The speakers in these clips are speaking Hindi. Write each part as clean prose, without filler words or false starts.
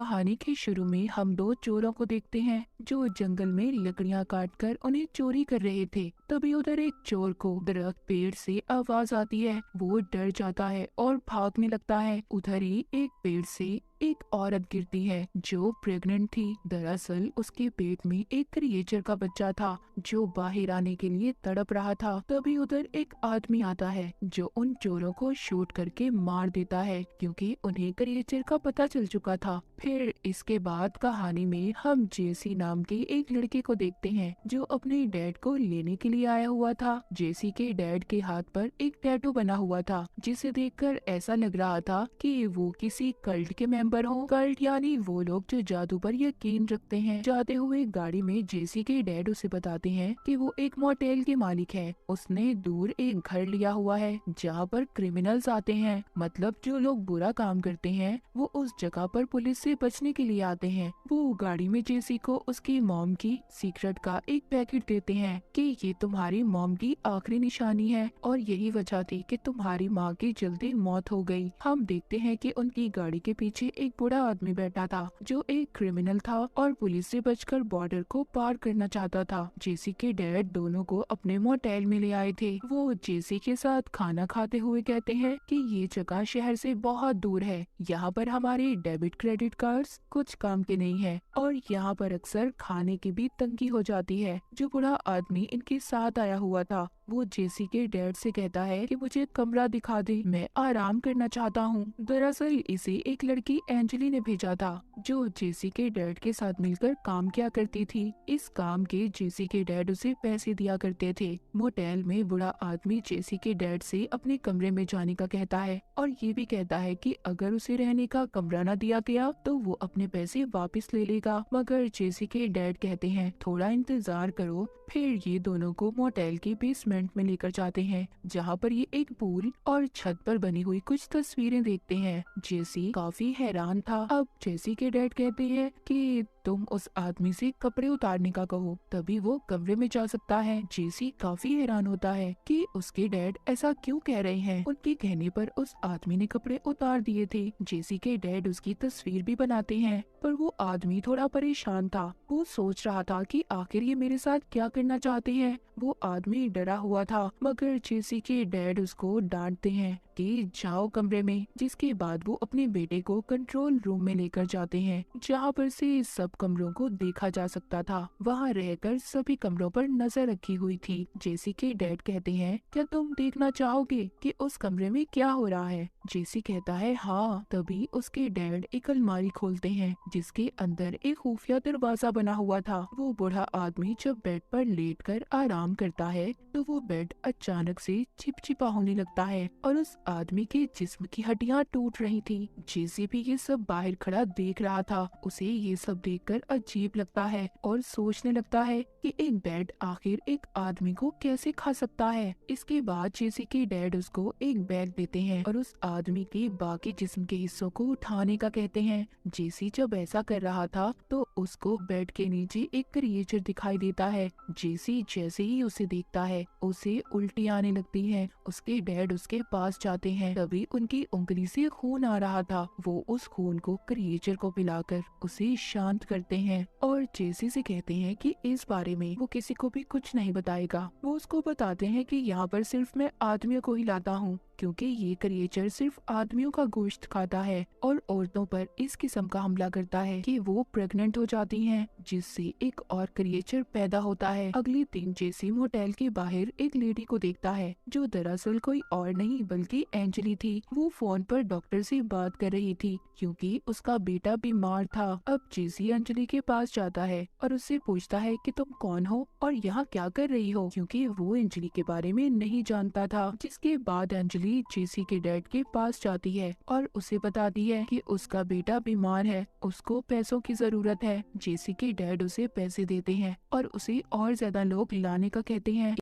कहानी के शुरू में हम दो चोरों को देखते हैं जो जंगल में लकड़ियां काटकर उन्हें चोरी कर रहे थे। तभी उधर एक चोर को दरख्त पेड़ से आवाज आती है। वो डर जाता है और भागने लगता है। उधर ही एक पेड़ से एक औरत गिरती है जो प्रेग्नेंट थी। दरअसल उसके पेट में एक क्रिएचर का बच्चा था जो बाहर आने के लिए तड़प रहा था। तभी उधर एक आदमी आता है जो उन चोरों को शूट करके मार देता है क्योंकि उन्हें क्रिएचर का पता चल चुका था। फिर इसके बाद कहानी में हम जेसी नाम के एक लड़के को देखते हैं जो अपने डैड को लेने के लिए आया हुआ था। जेसी के डैड के हाथ पर एक टैटू बना हुआ था जिसे देखकर ऐसा लग रहा था कि वो किसी कल्ट के मेंबर हो। कल्ट यानी वो लोग जो जादू पर यकीन रखते हैं। जाते हुए गाड़ी में जेसी के डैड उसे बताते हैं कि वो एक मोटेल के मालिक है। उसने दूर एक घर लिया हुआ है जहाँ पर क्रिमिनल्स आते हैं, मतलब जो लोग बुरा काम करते हैं वो उस जगह पर पुलिस से बचने के लिए आते हैं। वो गाड़ी में जेसी को उसकी मॉम की सीक्रेट का एक पैकेट देते हैं कि ये तुम्हारी मॉम की आखिरी निशानी है और यही वजह थी कि तुम्हारी माँ की जल्दी मौत हो गई। हम देखते हैं कि उनकी गाड़ी के पीछे एक बूढ़ा आदमी बैठा था जो एक क्रिमिनल था और पुलिस से बचकर बॉर्डर को पार करना चाहता था। जेसी के डैड दोनों को अपने मोटेल में ले आए थे। वो जेसी के साथ खाना खाते हुए कहते हैं कि ये जगह शहर से बहुत दूर है, यहाँ पर हमारे डेबिट क्रेडिट कार्ड्स कुछ काम के नहीं है और यहाँ पर अक्सर खाने की भी तंगी हो जाती है। जो बूढ़ा आदमी इनके साथ आया हुआ था वो जेसी के डैड से कहता है कि मुझे कमरा दिखा दे, मैं आराम करना चाहता हूँ। दरअसल इसे एक लड़की एंजली ने भेजा था जो जेसी के डैड के साथ मिलकर काम किया करती थी। इस काम के जेसी के डैड उसे पैसे दिया करते थे। मोटेल में बूढ़ा आदमी जेसी के डैड से अपने कमरे में जाने का कहता है और ये भी कहता है कि अगर उसे रहने का कमरा न दिया गया तो वो अपने पैसे वापस ले लेगा। मगर जेसी के डैड कहते हैं थोड़ा इंतजार करो। फिर ये दोनों को मोटेल के बेसमेंट में लेकर जाते हैं जहाँ पर ये एक पूल और छत पर बनी हुई कुछ तस्वीरें देखते हैं। जेसी काफी हैरान था। अब जेसी के डैड कहते हैं कि तुम उस आदमी से कपड़े उतारने का कहो तभी वो कमरे में जा सकता है। जेसी काफी हैरान होता है कि उसके डैड ऐसा क्यों कह रहे हैं। उनके कहने पर उस आदमी ने कपड़े उतार दिए थे। जेसी के डैड उसकी तस्वीर भी बनाते हैं पर वो आदमी थोड़ा परेशान था। वो सोच रहा था कि आखिर ये मेरे साथ क्या करना चाहते हैं। वो आदमी डरा हुआ था मगर जेसी के डैड उसको डांटते हैं कि जाओ कमरे में। जिसके बाद वो अपने बेटे को कंट्रोल रूम में लेकर जाते हैं जहाँ पर से सब कमरों को देखा जा सकता था। वहाँ रहकर सभी कमरों पर नजर रखी हुई थी। जेसी के डैड कहते हैं क्या तुम देखना चाहोगे कि उस कमरे में क्या हो रहा है। जेसी कहता है हाँ। तभी उसके डैड एक अलमारी खोलते हैं जिसके अंदर एक खुफिया दरवाजा बना हुआ था। वो बूढ़ा आदमी जब बेड पर लेटकर आराम करता है तो वो बेड अचानक से चिपचिपा होने लगता है और उस आदमी के जिस्म की हड्डियां टूट रही थी। जेसी भी ये सब बाहर खड़ा देख रहा था। उसे ये सब देखकर अजीब लगता है और सोचने लगता है कि एक बेड आखिर एक आदमी को कैसे खा सकता है। इसके बाद जेसी के डैड उसको एक बैग देते हैं और उस आदमी के बाकी जिस्म के हिस्सों को उठाने का कहते हैं। जेसी जब ऐसा कर रहा था तो उसको बेड के नीचे एक क्रिएचर दिखाई देता है। जेसी जैसे ही उसे देखता है उसे उल्टी आने लगती है। उसके डैड उसके पास जाते हैं तभी उनकी उंगली से खून आ रहा था। वो उस खून को क्रिएचर को पिलाकर उसे शांत करते हैं और जेसी से कहते हैं कि इस बारे में वो किसी को भी कुछ नहीं बताएगा। वो उसको बताते हैं कि यहाँ पर सिर्फ मैं आदमियों को ही लाता हूँ क्योंकि ये क्रिएचर सिर्फ आदमियों का गोश्त खाता है और औरतों पर इस किस्म का हमला करता है कि वो प्रेग्नेंट हो जाती हैं, जिससे एक और क्रिएचर पैदा होता है। अगले दिन जेसी मोटेल के बाहर एक लेडी को देखता है जो दरअसल कोई और नहीं बल्कि एंजली थी। वो फोन पर डॉक्टर से बात कर रही थी क्योंकि उसका बेटा बीमार था। अब जेसी अंजलि के पास जाता है और उससे पूछता है कि तुम कौन हो और यहाँ क्या कर रही हो, क्योंकि वो अंजलि के बारे में नहीं जानता था। जिसके बाद अंजलि जेसी के डैड के पास जाती है और उसे बताती है कि उसका बेटा बीमार है, उसको पैसों की जरूरत है। जेसी के डैड उसे पैसे देते हैं और उसे और ज्यादा लोग लाने का कहते हैं।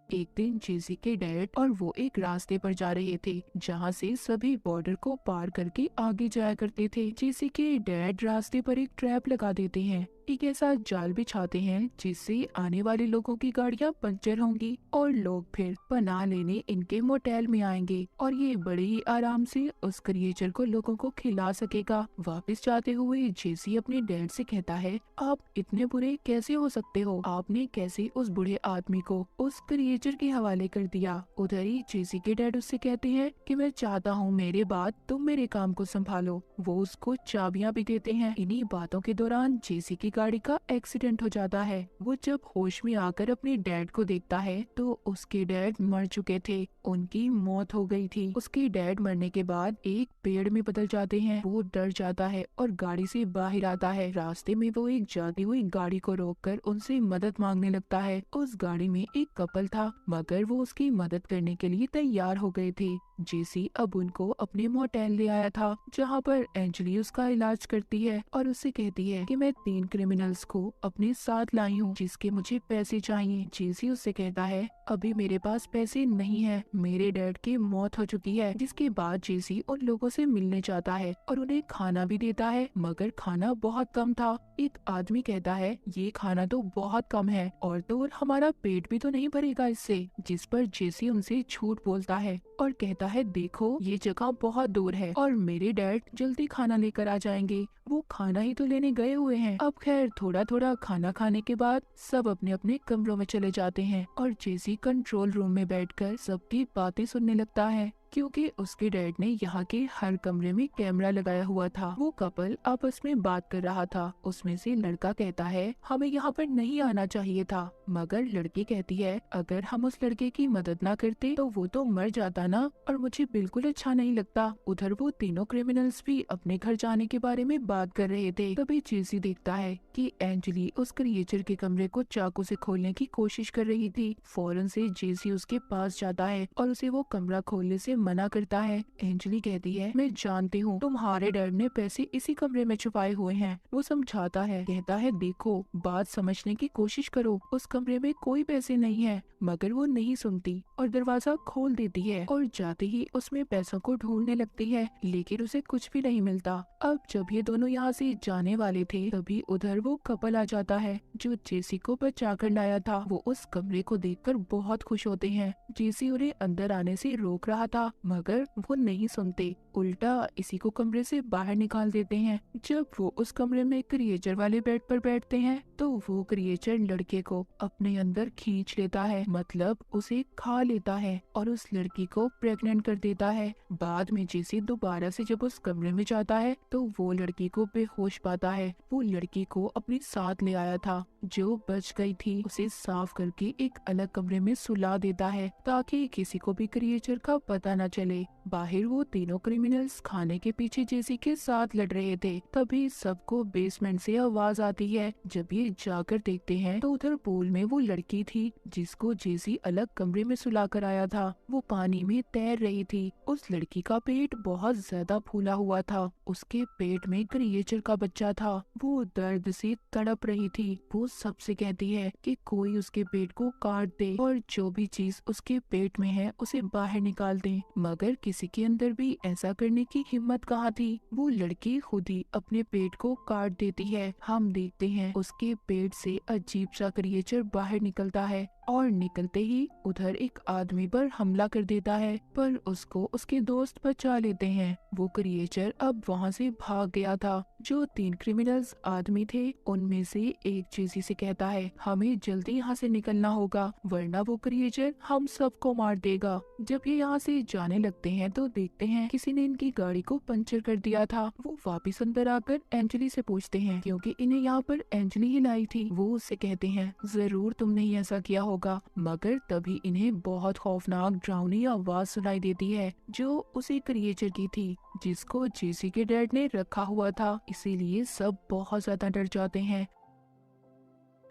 एक दिन जेसी के डैड और वो एक रास्ते पर जा रहे थे जहाँ से सभी बॉर्डर को पार करके आगे जाया करते थे। जेसी के डैड रास्ते पर एक ट्रैप लगा देते हैं एक ऐसा जाल बिछाते हैं जिससे आने वाले लोगों की गाड़ियां पंचर होंगी और लोग फिर पनाह लेने इनके मोटेल में आएंगे और ये बड़े ही आराम से उस क्रिएचर को लोगों को खिला सकेगा। वापस जाते हुए जेसी अपने डैड से कहता है, आप इतने बुरे कैसे हो सकते हो? आपने कैसे उस बूढ़े आदमी को उस क्रिएचर के हवाले कर दिया? उधर ही जेसी के डैड उससे कहते हैं कि मैं चाहता हूँ मेरे बाद तुम मेरे काम को संभालो। वो उसको चाबियां भी देते हैं। इन्हीं बातों के दौरान जेसी की गाड़ी का एक्सीडेंट हो जाता है। वो जब होश में आकर अपने डैड को देखता है तो उसके डैड मर चुके थे, उनकी मौत हो गई थी। उसके डैड मरने के बाद एक पेड़ में बदल जाते हैं। वो डर जाता है और गाड़ी से बाहर आता है। रास्ते में वो एक जाती हुई गाड़ी को रोककर उनसे मदद मांगने लगता है। उस गाड़ी में एक कपल था मगर वो उसकी मदद करने के लिए तैयार हो गए थे। जेसी अब उनको अपने मोटेल ले आया था जहाँ पर एंजली उसका इलाज करती है और उससे कहती है कि मैं 3 क्रिमिनल्स को अपने साथ लाई हूँ जिसके मुझे पैसे चाहिए। जेसी उससे कहता है, अभी मेरे पास पैसे नहीं है, मेरे डैड की मौत हो चुकी है। जिसके बाद जेसी उन लोगों से मिलने जाता है और उन्हें खाना भी देता है मगर खाना बहुत कम था। एक आदमी कहता है, ये खाना तो बहुत कम है और तो और हमारा पेट भी तो नहीं भरेगा इससे। जिस पर जेसी उनसे झूठ बोलता है और कहता है, देखो ये जगह बहुत दूर है और मेरे डैड जल्दी खाना लेकर आ जाएंगे, वो खाना ही तो लेने गए हुए हैं। अब खैर थोड़ा थोड़ा खाना खाने के बाद सब अपने अपने कमरों में चले जाते हैं और जेसी कंट्रोल रूम में बैठकर सबकी बातें सुनने लगता है क्योंकि उसके डैड ने यहाँ के हर कमरे में कैमरा लगाया हुआ था। वो कपल आपस में बात कर रहा था। उसमें से लड़का कहता है, हमें यहाँ पर नहीं आना चाहिए था, मगर लड़की कहती है, अगर हम उस लड़के की मदद ना करते तो वो तो मर जाता ना, और मुझे बिल्कुल अच्छा नहीं लगता। उधर वो तीनों क्रिमिनल्स भी अपने घर जाने के बारे में बात कर रहे थे। तभी जेसी देखता है कि एंजली उस क्रिएचर के कमरे को चाकू से खोलने की कोशिश कर रही थी। फौरन से जेसी उसके पास जाता है और उसे वो कमरा खोलने से मना करता है। एंजली कहती है, मैं जानती हूँ तुम्हारे डैड ने पैसे इसी कमरे में छुपाए हुए हैं। वो समझाता है, कहता है, देखो बात समझने की कोशिश करो, उस कमरे में कोई पैसे नहीं है। मगर वो नहीं सुनती और दरवाजा खोल देती है और जाते ही उसमें पैसों को ढूंढने लगती है लेकिन उसे कुछ भी नहीं मिलता। अब जब ये दोनों यहाँ से जाने वाले थे तभी उधर वो कपल आ जाता है जो जेसी को बचा कर लाया था। वो उस कमरे को देखकर बहुत खुश होते हैं। जेसी उन्हें अंदर आने से रोक रहा था मगर वो नहीं सुनते, उल्टा इसी को कमरे से बाहर निकाल देते हैं। जब वो उस कमरे में क्रिएचर वाले बेड पर बैठते हैं तो वो क्रिएचर लड़के को अपने अंदर खींच लेता है, मतलब उसे खा लेता है और उस लड़की को प्रेग्नेंट कर देता है। बाद में जेसी दोबारा से जब उस कमरे में जाता है तो वो लड़की को बेहोश पाता है। वो लड़की को अपने साथ ले आया था जो बच गई थी, उसे साफ करके एक अलग कमरे में सुला देता है ताकि किसी को भी क्रिएचर का पता न चले। बाहर वो तीनों क्रिमिनल्स खाने के पीछे जेसी के साथ लड़ रहे थे। तभी सबको बेसमेंट से आवाज आती है। जब ये जाकर देखते हैं तो उधर पूल में वो लड़की थी जिसको जेसी अलग कमरे में सुला कर आया था। वो पानी में तैर रही थी। उस लड़की का पेट बहुत ज्यादा फूला हुआ था। उसके पेट में क्रिएचर का बच्चा था। वो दर्द से तड़प रही थी। वो सबसे कहती है कि कोई उसके पेट को काट दे और जो भी चीज उसके पेट में है उसे बाहर निकाल दे, मगर किसी के अंदर भी ऐसा करने की हिम्मत कहाँ थी। वो लड़की खुद ही अपने पेट को काट देती है। हम देखते हैं उसके पेट से अजीब सा क्रिएचर बाहर निकलता है और निकलते ही उधर एक आदमी पर हमला कर देता है, पर उसको उसके दोस्त बचा लेते हैं। वो क्रिएचर अब वहाँ से भाग गया था। जो 3 क्रिमिनल्स आदमी थे उनमें से एक जेसी से कहता है, हमें जल्दी यहाँ से निकलना होगा वरना वो क्रिएचर हम सबको मार देगा। जब ये यहाँ से जाने लगते हैं तो देखते हैं किसी ने इनकी गाड़ी को पंचर कर दिया था। वो वापस अंदर आकर एंजली से पूछते हैं क्योंकि इन्हें यहाँ पर एंजली ही लाई थी। वो उससे कहते हैं, जरूर तुमने ही ऐसा किया होगा, मगर तभी इन्हें बहुत खौफनाक डरावनी आवाज सुनाई देती है जो उसी क्रिएचर की थी जिसको जेसी के डैड ने रखा हुआ था। इसीलिए सब बहुत ज्यादा डर जाते हैं।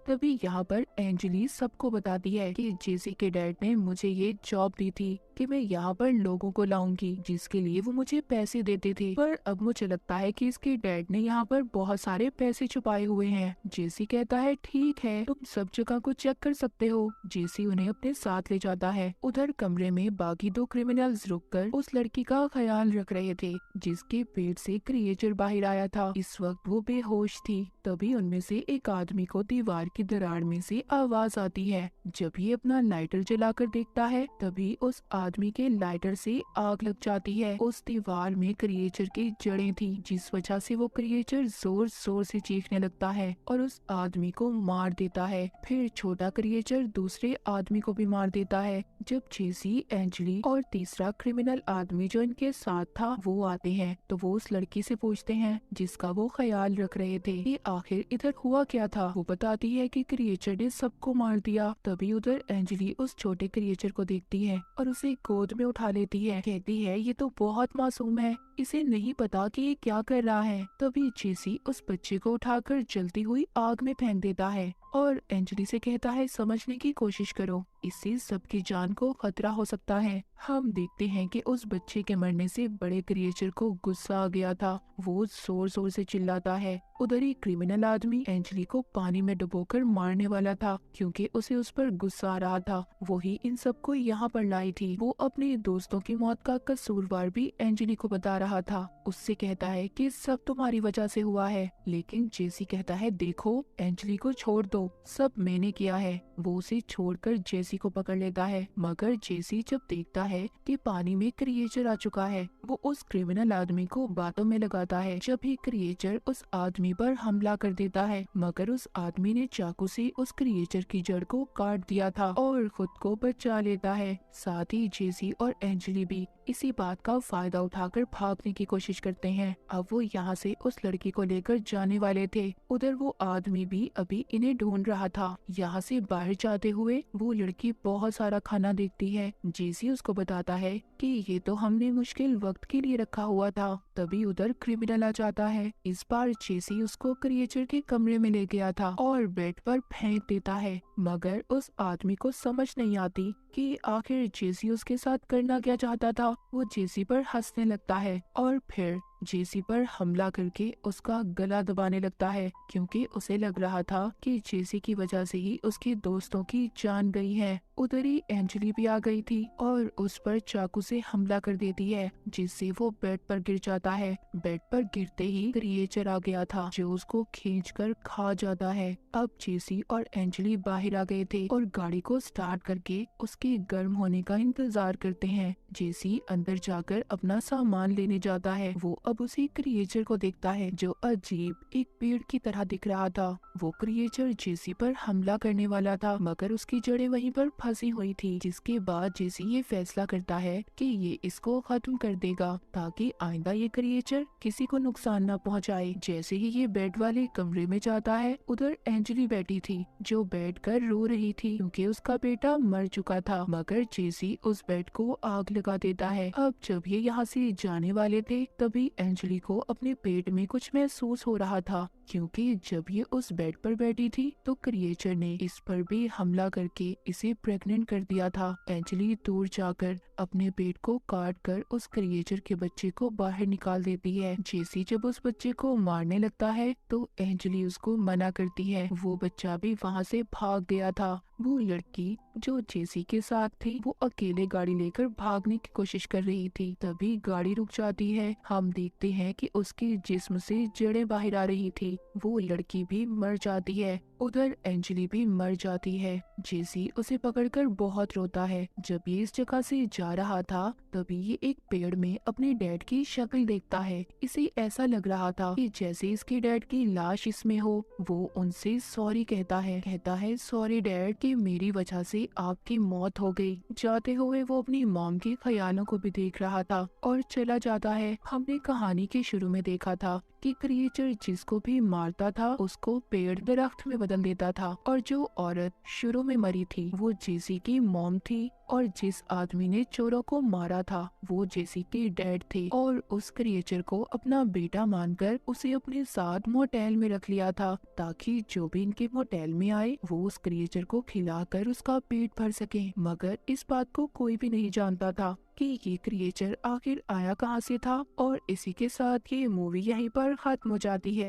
तभी यहाँ पर एंजली सबको बताती है कि जेसी के डैड ने मुझे ये जॉब दी थी कि मैं यहाँ पर लोगों को लाऊंगी जिसके लिए वो मुझे पैसे देते थे, पर अब मुझे लगता है कि इसके डैड ने यहाँ पर बहुत सारे पैसे छुपाए हुए हैं। जेसी कहता है, ठीक है तुम सब जगह को चेक कर सकते हो। जेसी उन्हें अपने साथ ले जाता है। उधर कमरे में बाकी 2 क्रिमिनल्स रुककर उस लड़की का ख्याल रख रहे थे जिसके पेट से क्रिएचर बाहर आया था। इस वक्त वो बेहोश थी। तभी उनमें से एक आदमी को दीवार की दरार में से आवाज आती है। जब ये अपना लाइटर जलाकर देखता है तभी उस आदमी के लाइटर से आग लग जाती है। उस दीवार में क्रिएचर की जड़ें थी, जिस वजह से वो क्रिएचर जोर जोर से चीखने लगता है और उस आदमी को मार देता है। फिर छोटा क्रिएचर दूसरे आदमी को भी मार देता है। जब जेसी, एंजली और तीसरा क्रिमिनल आदमी जो इनके साथ था वो आते हैं तो वो उस लड़की से पूछते हैं जिसका वो ख्याल रख रहे थे कि आखिर इधर हुआ क्या था। वो बताती है कि क्रिएचर ने सबको मार दिया। तभी उधर एंजली उस छोटे क्रिएचर को देखती है और उसे गोद में उठा लेती है। कहती है ये तो बहुत मासूम है, इसे नहीं पता कि ये क्या कर रहा है। तभी जेसी उस बच्चे को उठाकर जलती हुई आग में फेंक देता है और एंजली से कहता है समझने की कोशिश करो, इससे सबकी जान को खतरा हो सकता है। हम देखते हैं कि उस बच्चे के मरने से बड़े क्रिएचर को गुस्सा आ गया था। वो जोर जोर से चिल्लाता है। उधर ही क्रिमिनल आदमी एंजली को पानी में डुबोकर मारने वाला था क्योंकि उसे उस पर गुस्सा आ रहा था। वही इन सबको यहाँ पर लाई थी। वो अपने दोस्तों की मौत का कसूरवार भी एंजली को बता रहा था। उससे कहता है कि सब तुम्हारी वजह से हुआ है, लेकिन जेसी कहता है देखो एंजली को छोड़ दो, सब मैंने किया है। वो उसे छोड़कर जेसी को पकड़ लेता है, मगर जेसी जब देखता है कि पानी में क्रिएचर आ चुका है वो उस क्रिमिनल आदमी को बातों में लगाता है। जब ही क्रिएचर उस आदमी पर हमला कर देता है, मगर उस आदमी ने चाकू से उस क्रिएचर की जड़ को काट दिया था और खुद को बचा लेता है। साथ ही जेसी और एंजली भी इसी बात का फायदा उठाकर भागने की कोशिश करते हैं। अब वो यहाँ से उस लड़की को लेकर जाने वाले थे। उधर वो आदमी भी अभी इन्हें ढूंढ रहा था। यहाँ से बाहर जाते हुए वो लड़की बहुत सारा खाना देखती है। जेसी उसको बताता है कि ये तो हमने मुश्किल वक्त के लिए रखा हुआ था। तभी उधर क्रिमिनल आ जाता है। इस बार जेसी उसको क्रिएचर के कमरे में ले गया था और बेड पर फेंक देता है, मगर उस आदमी को समझ नहीं आती कि आखिर जेसी उसके साथ करना क्या चाहता था। वो जेसी पर हंसने लगता है और फिर जेसी पर हमला करके उसका गला दबाने लगता है क्योंकि उसे लग रहा था कि जेसी की वजह से ही उसके दोस्तों की जान गई है। उधर ही एंजली भी आ गई थी और उस पर चाकू से हमला कर देती है, जिससे वो बेड पर गिर जाता है। बेड पर गिरते ही क्रिएचर आ गया था जो उसको खींचकर खा जाता है। अब जेसी और एंजली बाहर आ गए थे और गाड़ी को स्टार्ट करके उसके गर्म होने का इंतजार करते हैं। जेसी अंदर जाकर अपना सामान लेने जाता है। वो अब उसी क्रिएचर को देखता है जो अजीब एक पेड़ की तरह दिख रहा था। वो क्रिएचर जेसी पर हमला करने वाला था, मगर उसकी जड़ें वहीं पर फंसी हुई थी। जिसके बाद जेसी ये फैसला करता है कि ये इसको खत्म कर देगा ताकि आइंदा ये क्रिएचर किसी को नुकसान न पहुंचाए। जैसे ही ये बेड वाले कमरे में जाता है, उधर एंजली बैठी थी जो बैठ कर रो रही थी क्योंकि उसका बेटा मर चुका था, मगर जेसी उस बेड को आग लगा देता है। अब जब ये यहाँ से जाने वाले थे तभी एंजली को अपने पेट में कुछ महसूस हो रहा था क्योंकि जब ये उस बेड पर बैठी थी तो क्रिएचर ने इस पर भी हमला करके इसे प्रेग्नेंट कर दिया था। एंजली दूर जाकर अपने पेट को काट कर उस क्रिएचर के बच्चे को बाहर निकाल देती है। जेसी जब उस बच्चे को मारने लगता है तो एंजली उसको मना करती है। वो बच्चा भी वहाँ से भाग गया था। वो लड़की जो जेसी के साथ थी वो अकेले गाड़ी लेकर भागने की कोशिश कर रही थी। तभी गाड़ी रुक जाती है। हम देखते हैं कि उसके जिस्म से जड़ें बाहर आ रही थी। वो लड़की भी मर जाती है। उधर एंजली भी मर जाती है। जेसी उसे पकड़कर बहुत रोता है। जब ये इस जगह से जा रहा था तभी ये एक पेड़ में अपने डैड की शक्ल देखता है। इसे ऐसा लग रहा था कि जैसे इसके डैड की लाश इसमें हो। वो उनसे सॉरी कहता है सॉरी डैड कि मेरी वजह से आपकी मौत हो गई। जाते हुए वो अपनी मॉम के ख्यालों को भी देख रहा था और चला जाता है। हमने कहानी के शुरू में देखा था कि क्रिएचर जिसको भी मारता था उसको पेड़ दरख्त में बदल देता था और जो औरत शुरू में मरी थी वो जेसी की मॉम थी और जिस आदमी ने चोरों को मारा था वो जेसी के डैड थे और उस क्रिएचर को अपना बेटा मानकर उसे अपने साथ मोटेल में रख लिया था ताकि जो भी इनके मोटेल में आए वो उस क्रिएचर को खिलाकर उसका पेट भर सके। मगर इस बात को कोई भी नहीं जानता था कि ये क्रिएचर आखिर आया कहाँ से था। और इसी के साथ ये मूवी यहीं पर खत्म हो जाती है।